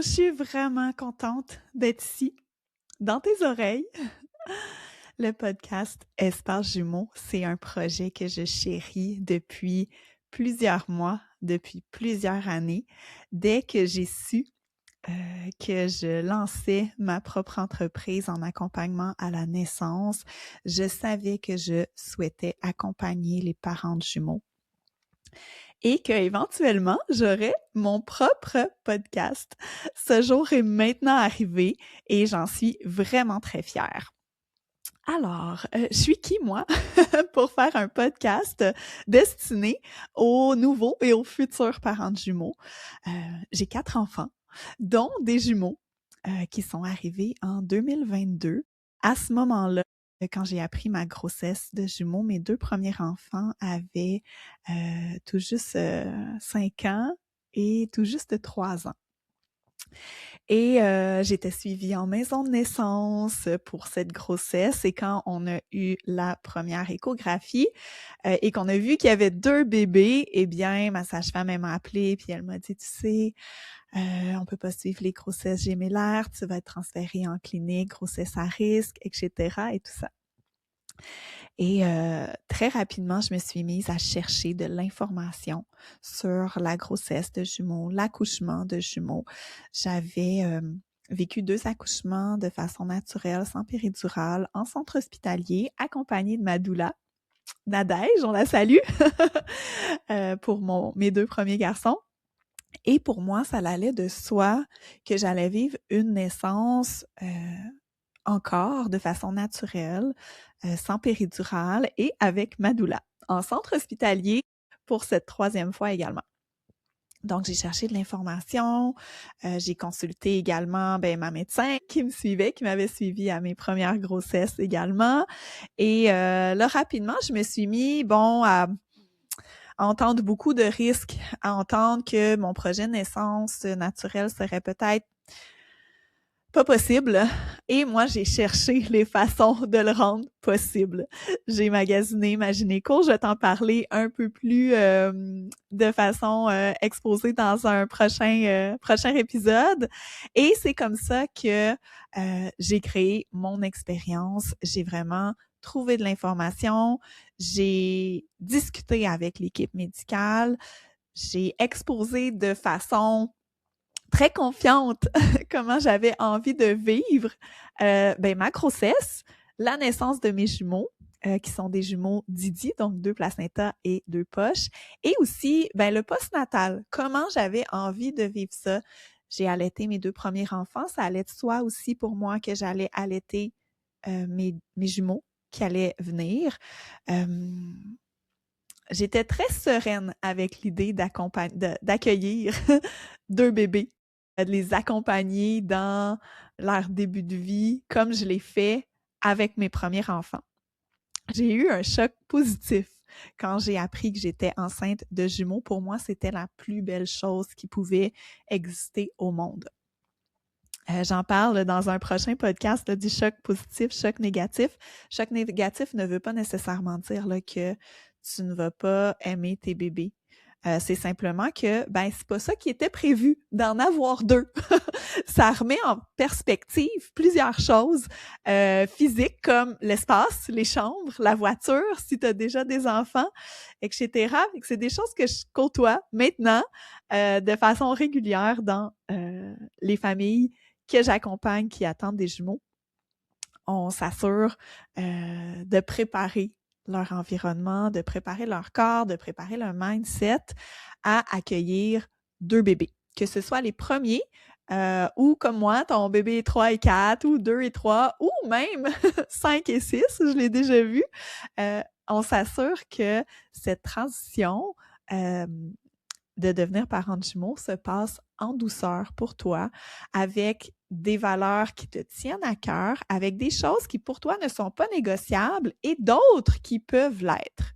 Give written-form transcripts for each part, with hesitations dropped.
Je suis vraiment contente d'être ici, dans tes oreilles. Le podcast Espace Jumeaux, c'est un projet que je chéris depuis plusieurs mois, depuis plusieurs années. Dès que j'ai su que je lançais ma propre entreprise en accompagnement à la naissance, je savais que je souhaitais accompagner les parents de jumeaux et qu'éventuellement, j'aurais mon propre podcast. Ce jour est maintenant arrivé et j'en suis vraiment très fière. Alors, je suis qui, moi, pour faire un podcast destiné aux nouveaux et aux futurs parents de jumeaux? J'ai 4 enfants, dont des jumeaux qui sont arrivés en 2022. À ce moment-là, quand j'ai appris ma grossesse de jumeaux, mes 2 premiers enfants avaient tout juste 5 ans et tout juste 3 ans. Et j'étais suivie en maison de naissance pour cette grossesse et quand on a eu la première échographie et qu'on a vu qu'il y avait 2 bébés, eh bien, ma sage-femme, elle m'a appelée puis elle m'a dit: «Tu sais, on peut pas suivre les grossesses gémellaires, tu vas être transférée en clinique, grossesse à risque, et cetera. Et tout ça. Et très rapidement, je me suis mise à chercher de l'information sur la grossesse de jumeaux, l'accouchement de jumeaux. J'avais vécu 2 accouchements de façon naturelle, sans péridurale, en centre hospitalier, accompagnée de ma doula, Nadège, on la salue, pour mes 2 premiers garçons. Et pour moi, ça allait de soi que j'allais vivre une naissance encore de façon naturelle, sans péridurale et avec ma doula, en centre hospitalier pour cette 3e fois également. Donc, j'ai cherché de l'information, j'ai consulté également ma médecin qui me suivait, qui m'avait suivie à mes premières grossesses également. Et là, rapidement, je me suis mis, à entendre beaucoup de risques, à entendre que mon projet de naissance naturelle serait peut-être pas possible. Et moi, j'ai cherché les façons de le rendre possible. J'ai magasiné ma gynéco, je vais t'en parler un peu plus de façon exposée dans un prochain épisode. Et c'est comme ça que j'ai créé mon expérience. J'ai vraiment trouvé de l'information, j'ai discuté avec l'équipe médicale, j'ai exposé de façon très confiante comment j'avais envie de vivre ma grossesse, la naissance de mes jumeaux, qui sont des jumeaux Didi, donc 2 placentas et 2 poches, et aussi le postnatal, comment j'avais envie de vivre ça. J'ai allaité mes 2 premiers enfants, ça allait de soi aussi pour moi que j'allais allaiter mes jumeaux qui allaient venir. J'étais très sereine avec l'idée d'accueillir 2 bébés, de les accompagner dans leur début de vie comme je l'ai fait avec mes premiers enfants. J'ai eu un choc positif quand j'ai appris que j'étais enceinte de jumeaux. Pour moi, c'était la plus belle chose qui pouvait exister au monde. J'en parle dans un prochain podcast là, du choc positif, choc négatif. Choc négatif ne veut pas nécessairement dire là, que tu ne vas pas aimer tes bébés. C'est simplement que c'est pas ça qui était prévu, d'en avoir 2. Ça remet en perspective plusieurs choses physiques comme l'espace, les chambres, la voiture, si tu as déjà des enfants, etc. Et que c'est des choses que je côtoie maintenant de façon régulière dans les familles que j'accompagne qui attendent des jumeaux. On s'assure de préparer leur environnement, de préparer leur corps, de préparer leur mindset à accueillir 2 bébés. Que ce soit les premiers ou comme moi, ton bébé est 3 et 4 ou 2 et 3 ou même 5 et 6, je l'ai déjà vu. On s'assure que cette transition de devenir parent de jumeaux se passe en douceur pour toi, avec des valeurs qui te tiennent à cœur, avec des choses qui pour toi ne sont pas négociables et d'autres qui peuvent l'être.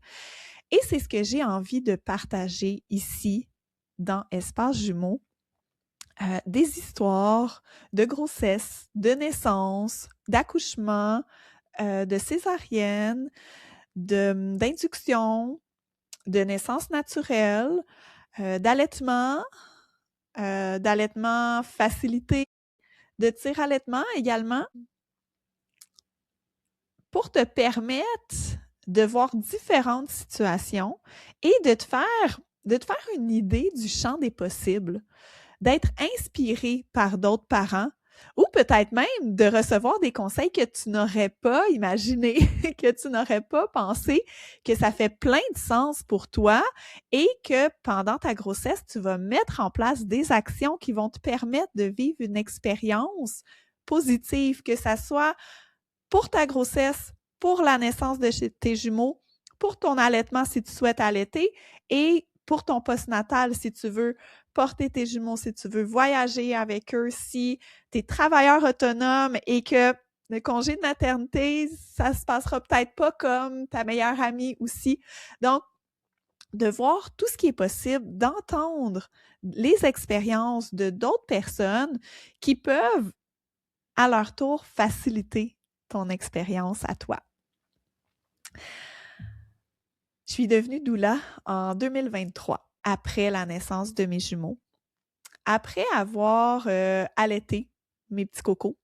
Et c'est ce que j'ai envie de partager ici dans Espace Jumeaux, des histoires de grossesse, de naissance, d'accouchement, de césarienne, d'induction, de naissance naturelle, d'allaitement, d'allaitement facilité, de tir-allaitement également, pour te permettre de voir différentes situations et de te faire une idée du champ des possibles, d'être inspiré par d'autres parents ou peut-être même de recevoir des conseils que tu n'aurais pas imaginé, que tu n'aurais pas pensé, que ça fait plein de sens pour toi et que pendant ta grossesse, tu vas mettre en place des actions qui vont te permettre de vivre une expérience positive, que ça soit pour ta grossesse, pour la naissance de tes jumeaux, pour ton allaitement si tu souhaites allaiter et pour ton postnatal si tu veux porter tes jumeaux, si tu veux voyager avec eux, si tu es travailleur autonome et que le congé de maternité, ça se passera peut-être pas comme ta meilleure amie aussi. Donc, de voir tout ce qui est possible, d'entendre les expériences de d'autres personnes qui peuvent, à leur tour, faciliter ton expérience à toi. Je suis devenue doula en 2023, après la naissance de mes jumeaux. Après avoir allaité mes petits cocos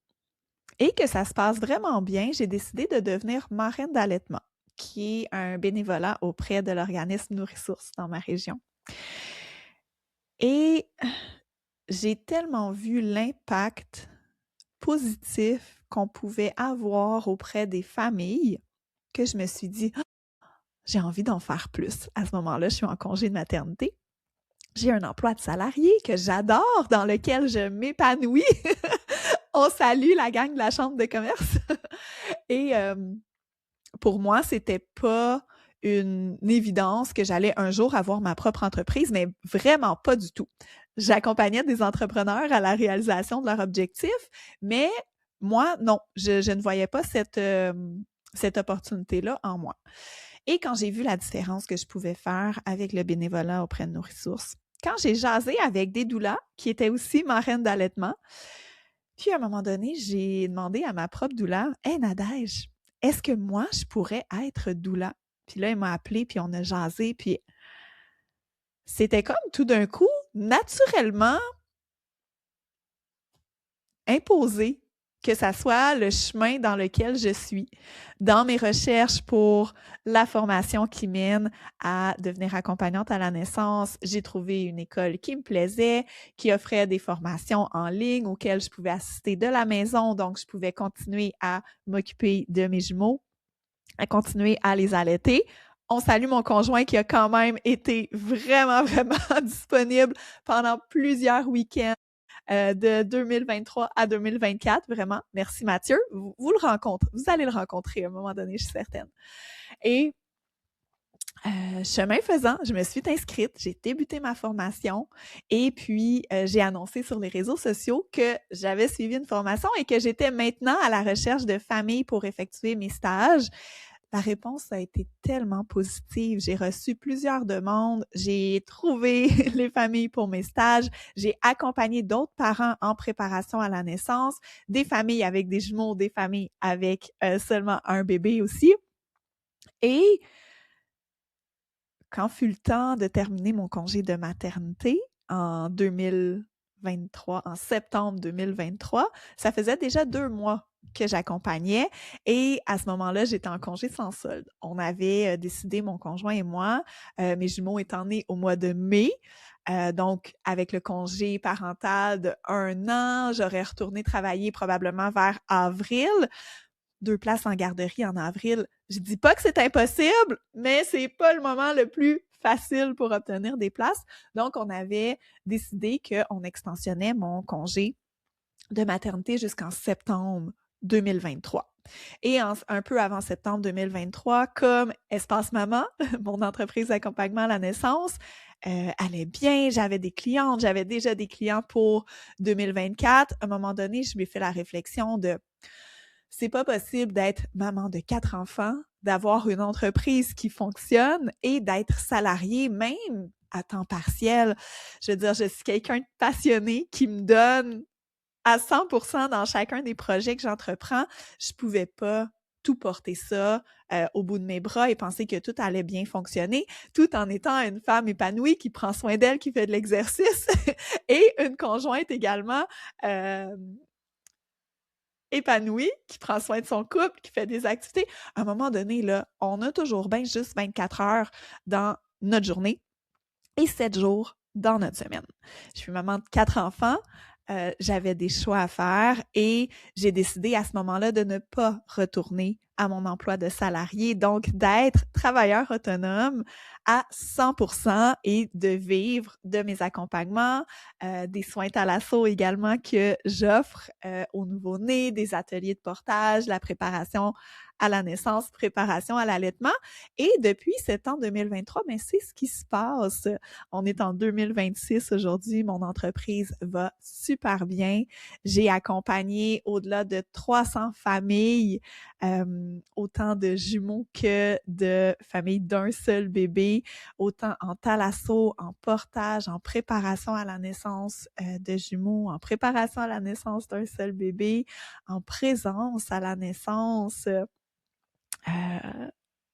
et que ça se passe vraiment bien, j'ai décidé de devenir marraine d'allaitement, qui est un bénévolat auprès de l'organisme Nourrissources dans ma région. Et j'ai tellement vu l'impact positif qu'on pouvait avoir auprès des familles que je me suis dit « j'ai envie d'en faire plus ». À ce moment-là, je suis en congé de maternité. J'ai un emploi de salarié que j'adore, dans lequel je m'épanouis. On salue la gang de la Chambre de commerce. Et pour moi, c'était pas une évidence que j'allais un jour avoir ma propre entreprise, mais vraiment pas du tout. J'accompagnais des entrepreneurs à la réalisation de leurs objectifs, mais moi, non, je ne voyais pas cette opportunité-là en moi. Et quand j'ai vu la différence que je pouvais faire avec le bénévolat auprès de Nourrissources, quand j'ai jasé avec des doulas qui étaient aussi marraines d'allaitement, puis à un moment donné, j'ai demandé à ma propre doula « Hey Nadège, est-ce que moi, je pourrais être doula? » Puis là, elle m'a appelée, puis on a jasé, puis c'était comme tout d'un coup, naturellement, imposé que ça soit le chemin dans lequel je suis. Dans mes recherches pour la formation qui mène à devenir accompagnante à la naissance, j'ai trouvé une école qui me plaisait, qui offrait des formations en ligne auxquelles je pouvais assister de la maison, donc je pouvais continuer à m'occuper de mes jumeaux, à continuer à les allaiter. On salue mon conjoint qui a quand même été vraiment, vraiment disponible pendant plusieurs week-ends de 2023 à 2024, vraiment. Merci Mathieu. Vous le rencontrez, vous allez le rencontrer à un moment donné, je suis certaine. Et chemin faisant, je me suis inscrite, j'ai débuté ma formation et puis j'ai annoncé sur les réseaux sociaux que j'avais suivi une formation et que j'étais maintenant à la recherche de familles pour effectuer mes stages. La réponse a été tellement positive. J'ai reçu plusieurs demandes. J'ai trouvé les familles pour mes stages. J'ai accompagné d'autres parents en préparation à la naissance, des familles avec des jumeaux, des familles avec seulement un bébé aussi. Et quand fut le temps de terminer mon congé de maternité en 2023, en septembre 2023, ça faisait déjà 2 mois que j'accompagnais et à ce moment-là, j'étais en congé sans solde. On avait décidé, mon conjoint et moi, mes jumeaux étant nés au mois de mai, donc avec le congé parental de 1 an, j'aurais retourné travailler probablement vers avril. 2 places en garderie en avril. Je dis pas que c'est impossible, mais c'est pas le moment le plus facile pour obtenir des places. Donc, on avait décidé qu'on extensionnait mon congé de maternité jusqu'en septembre 2023. Et un peu avant septembre 2023, comme Espace Maman, mon entreprise d'accompagnement à la naissance, allait bien, j'avais des clientes, j'avais déjà des clients pour 2024. À un moment donné, je lui ai fait la réflexion de c'est pas possible d'être maman de 4 enfants, d'avoir une entreprise qui fonctionne et d'être salariée même à temps partiel. Je veux dire, je suis quelqu'un de passionné qui me donne à 100% dans chacun des projets que j'entreprends. Je pouvais pas tout porter ça au bout de mes bras et penser que tout allait bien fonctionner, tout en étant une femme épanouie qui prend soin d'elle, qui fait de l'exercice et une conjointe également épanouie, qui prend soin de son couple, qui fait des activités. À un moment donné, là, on a toujours bien juste 24 heures dans notre journée et 7 jours dans notre semaine. Je suis maman de 4 enfants. J'avais des choix à faire et j'ai décidé à ce moment-là de ne pas retourner à mon emploi de salarié, donc d'être travailleur autonome à 100% et de vivre de mes accompagnements, des soins thalasso également que j'offre aux nouveau-nés, des ateliers de portage, la préparation à la naissance, préparation à l'allaitement. Et depuis septembre 2023, mais c'est ce qui se passe. On est en 2026 aujourd'hui. Mon entreprise va super bien. J'ai accompagné au-delà de 300 familles, autant de jumeaux que de familles d'un seul bébé, autant en thalasso, en portage, en préparation à la naissance de jumeaux, en préparation à la naissance d'un seul bébé, en présence à la naissance.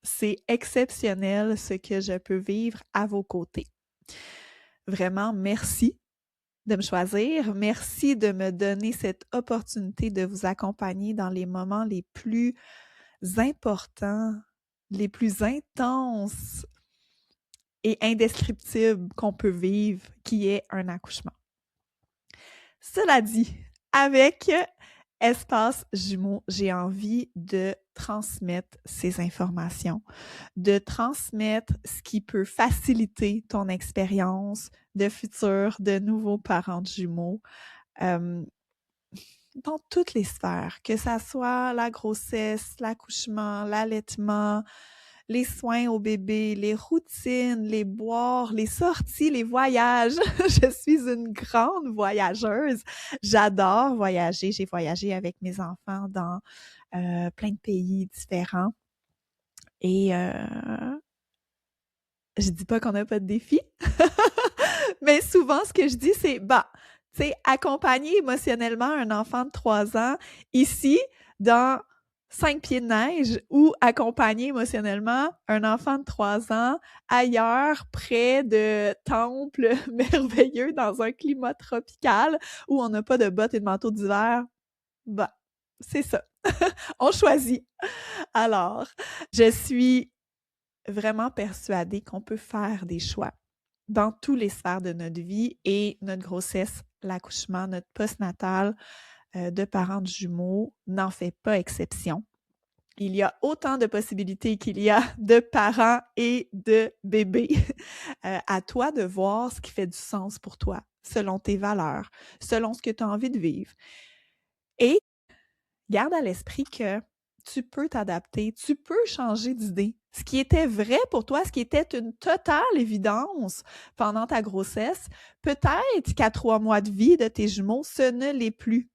C'est exceptionnel ce que je peux vivre à vos côtés. Vraiment, merci de me choisir. Merci de me donner cette opportunité de vous accompagner dans les moments les plus importants, les plus intenses et indescriptibles qu'on peut vivre, qui est un accouchement. Cela dit, avec Espace Jumeaux, j'ai envie de transmettre ces informations, de transmettre ce qui peut faciliter ton expérience de futurs, de nouveaux parents de jumeaux dans toutes les sphères, que ça soit la grossesse, l'accouchement, l'allaitement, les soins au bébé, les routines, les boires, les sorties, les voyages. Je suis une grande voyageuse. J'adore voyager. J'ai voyagé avec mes enfants dans plein de pays différents. Et je dis pas qu'on n'a pas de défis, mais souvent, ce que je dis, c'est, tu sais, accompagner émotionnellement un enfant de 3 ans ici, dans 5 pieds de neige, ou accompagner émotionnellement un enfant de 3 ans ailleurs, près de temples merveilleux, dans un climat tropical, où on n'a pas de bottes et de manteaux d'hiver. C'est ça. On choisit. Alors, je suis vraiment persuadée qu'on peut faire des choix dans tous les sphères de notre vie et notre grossesse, l'accouchement, notre postnatal de parents de jumeaux n'en fait pas exception. Il y a autant de possibilités qu'il y a de parents et de bébés. À toi de voir ce qui fait du sens pour toi, selon tes valeurs, selon ce que tu as envie de vivre. Et garde à l'esprit que tu peux t'adapter, tu peux changer d'idée. Ce qui était vrai pour toi, ce qui était une totale évidence pendant ta grossesse, peut-être qu'à 3 mois de vie de tes jumeaux, ce ne l'est plus.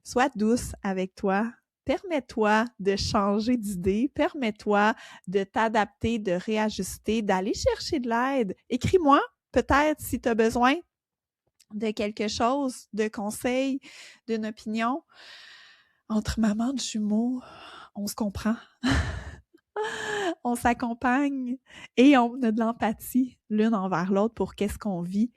Sois douce avec toi. Permets-toi de changer d'idée. Permets-toi de t'adapter, de réajuster, d'aller chercher de l'aide. Écris-moi, peut-être, si tu as besoin de quelque chose, de conseils, d'une opinion. Entre mamans de jumeaux, on se comprend. On s'accompagne et on a de l'empathie l'une envers l'autre pour qu'est-ce qu'on vit.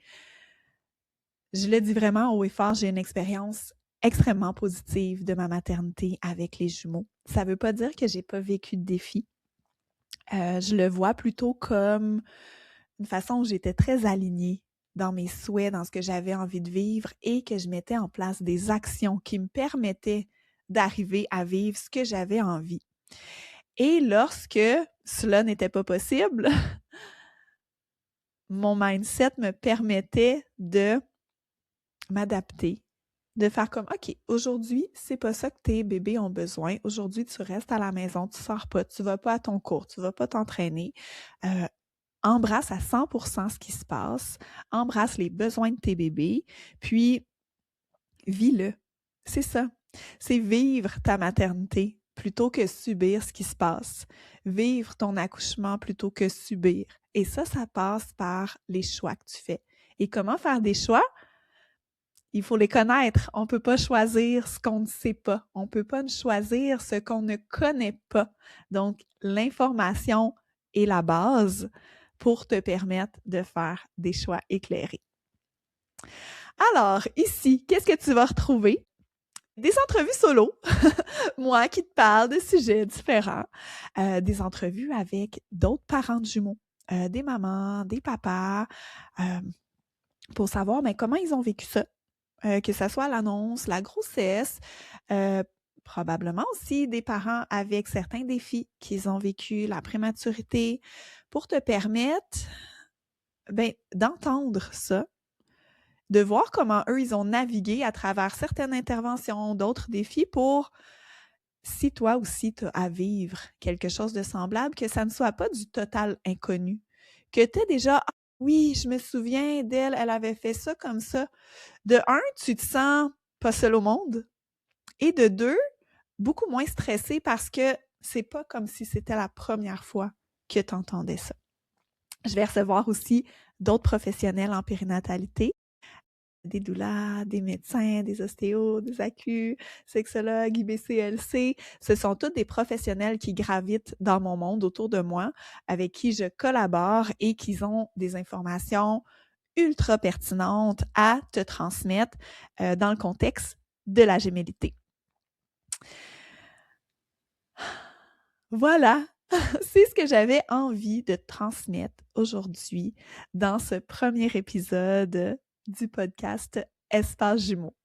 Je le dis vraiment haut et fort, j'ai une expérience extrêmement positive de ma maternité avec les jumeaux. Ça veut pas dire que j'ai pas vécu de défis. Je le vois plutôt comme une façon où j'étais très alignée dans mes souhaits, dans ce que j'avais envie de vivre et que je mettais en place des actions qui me permettaient d'arriver à vivre ce que j'avais envie. Et lorsque cela n'était pas possible, mon mindset me permettait de m'adapter, de faire comme, OK, aujourd'hui, c'est pas ça que tes bébés ont besoin. Aujourd'hui, tu restes à la maison, tu sors pas, tu vas pas à ton cours, tu vas pas t'entraîner. Embrasse à 100% ce qui se passe, embrasse les besoins de tes bébés, puis vis-le. C'est ça. C'est vivre ta maternité plutôt que subir ce qui se passe. Vivre ton accouchement plutôt que subir. Et ça passe par les choix que tu fais. Et comment faire des choix? il faut les connaître. On ne peut pas choisir ce qu'on ne sait pas. On ne peut pas choisir ce qu'on ne connaît pas. Donc, l'information est la base pour te permettre de faire des choix éclairés. Alors, ici, qu'est-ce que tu vas retrouver? Des entrevues solo, moi qui te parle de sujets différents, des entrevues avec d'autres parents de jumeaux, des mamans, des papas, pour savoir comment ils ont vécu ça, que ce soit l'annonce, la grossesse, probablement aussi des parents avec certains défis qu'ils ont vécu, la prématurité, pour te permettre d'entendre ça, de voir comment eux, ils ont navigué à travers certaines interventions, d'autres défis pour, si toi aussi tu as à vivre quelque chose de semblable, que ça ne soit pas du total inconnu, que tu es déjà « Ah oui, je me souviens d'elle, elle avait fait ça comme ça ». De un, tu te sens pas seul au monde et de deux, beaucoup moins stressé parce que c'est pas comme si c'était la première fois que tu entendais ça. Je vais recevoir aussi d'autres professionnels en périnatalité, des doulas, des médecins, des ostéos, des ACU, sexologues, IBCLC. Ce sont tous des professionnels qui gravitent dans mon monde autour de moi, avec qui je collabore et qui ont des informations ultra pertinentes à te transmettre dans le contexte de la gémellité. Voilà, c'est ce que j'avais envie de transmettre aujourd'hui dans ce premier épisode du podcast Espace Jumeaux.